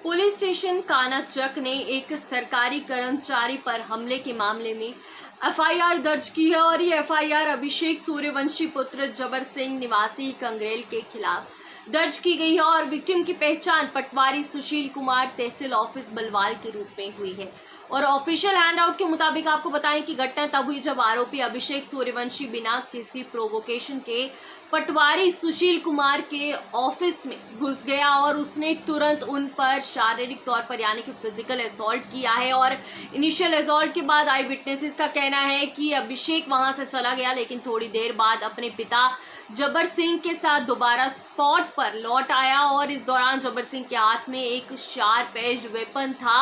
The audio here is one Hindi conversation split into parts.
पुलिस स्टेशन कानाचक ने एक सरकारी कर्मचारी पर हमले के मामले में एफआईआर दर्ज की है और ये एफआईआर अभिषेक सूर्यवंशी पुत्र जबर सिंह निवासी कंग्रेल के खिलाफ दर्ज की गई है और विक्टिम की पहचान पटवारी सुशील कुमार तहसील ऑफिस बलवाल के रूप में हुई है। और ऑफिशियल हैंडआउट के मुताबिक आपको बताएं कि घटना तब हुई जब आरोपी अभिषेक सूर्यवंशी बिना किसी प्रोवोकेशन के पटवारी सुशील कुमार के ऑफिस में घुस गया और उसने तुरंत उन पर शारीरिक तौर पर यानी कि फिजिकल असॉल्ट किया है। और इनिशियल असॉल्ट के बाद आई विटनेसेस का कहना है कि अभिषेक वहां से चला गया, लेकिन थोड़ी देर बाद अपने पिता जबर सिंह के साथ दोबारा स्पॉट पर लौट आया और इस दौरान जबर सिंह के हाथ में एक शार्प एज्ड वेपन था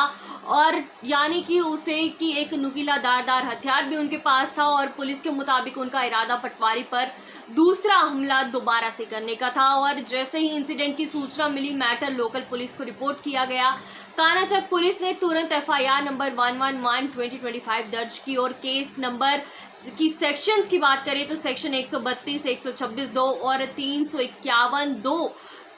और यानी कि उसे कि एक नुकीला धारदार हथियार भी उनके पास था। और पुलिस के मुताबिक उनका इरादा पटवारी पर दूसरा हमला दोबारा से करने का था। और जैसे ही इंसिडेंट की सूचना मिली, मैटर लोकल पुलिस को रिपोर्ट किया गया। कानाचक पुलिस ने तुरंत एफआईआर नंबर 111/2025 दर्ज की और केस नंबर की सेक्शंस की बात करें तो सेक्शन 132, 126(2) और 351(2)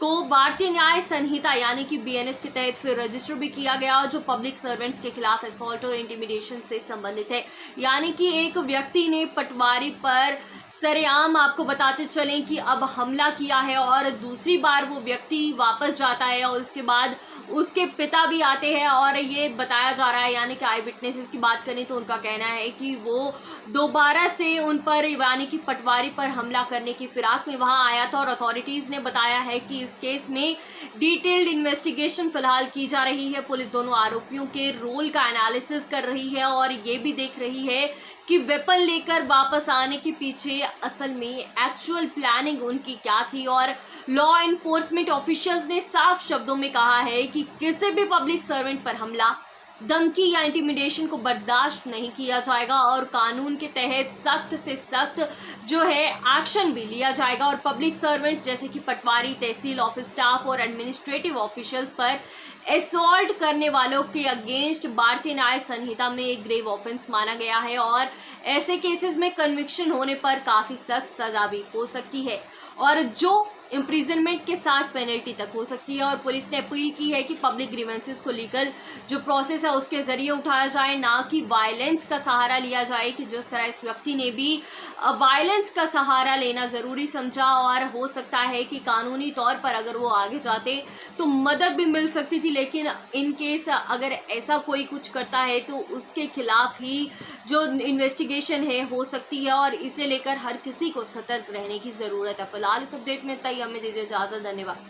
को भारतीय न्याय संहिता यानी कि बीएनएस के तहत फिर रजिस्टर भी किया गया, जो पब्लिक सर्वेंट्स के खिलाफ असॉल्ट और इंटिमिडेशन से संबंधित है। यानी कि एक व्यक्ति ने पटवारी पर सरेआम आपको बताते चलें कि अब हमला किया है और दूसरी बार वो व्यक्ति वापस जाता है और उसके बाद उसके पिता भी आते हैं और ये बताया जा रहा है, यानी कि आई विटनेसेस की बात करें तो उनका कहना है कि वो दोबारा से उन पर यानी कि पटवारी पर हमला करने की फिराक में वहां आया था। और अथॉरिटीज ने बताया है कि इस केस में डिटेल्ड इन्वेस्टिगेशन फिलहाल की जा रही है। पुलिस दोनों आरोपियों के रोल का एनालिसिस कर रही है और ये भी देख रही है कि वेपन लेकर वापस आने के पीछे असल में एक्चुअल प्लानिंग उनकी क्या थी। और लॉ एनफोर्समेंट ऑफिशियल्स ने साफ शब्दों में कहा है कि किसी भी पब्लिक सर्वेंट पर हमला, धमकी या इंटिमिडेशन को बर्दाश्त नहीं किया जाएगा और कानून के तहत सख्त से सख्त जो है एक्शन भी लिया जाएगा। और पब्लिक सर्वेंट्स जैसे कि पटवारी, तहसील ऑफिस स्टाफ और एडमिनिस्ट्रेटिव ऑफिशियल्स पर असॉल्ट करने वालों के अगेंस्ट भारतीय न्याय संहिता में एक ग्रेव ऑफेंस माना गया है और ऐसे केसेस में कन्विक्शन होने पर काफी सख्त सजा भी हो सकती है और जो इम्प्रिजनमेंट के साथ पेनल्टी तक हो सकती है। और पुलिस ने अपील की है कि पब्लिक ग्रीवेंसेस को लीगल जो प्रोसेस है उसके जरिए उठाया जाए, ना कि वायलेंस का सहारा लिया जाए, कि जिस तरह इस व्यक्ति ने भी वायलेंस का सहारा लेना ज़रूरी समझा। और हो सकता है कि कानूनी तौर पर अगर वो आगे जाते तो मदद भी मिल सकती थी, लेकिन इन केस अगर ऐसा कोई कुछ करता है तो उसके खिलाफ ही जो इन्वेस्टिगेशन है हो सकती है और इसे लेकर हर किसी को सतर्क रहने की ज़रूरत है। फिलहाल इस अपडेट में हमें दीजिए इजाज़त। धन्यवाद।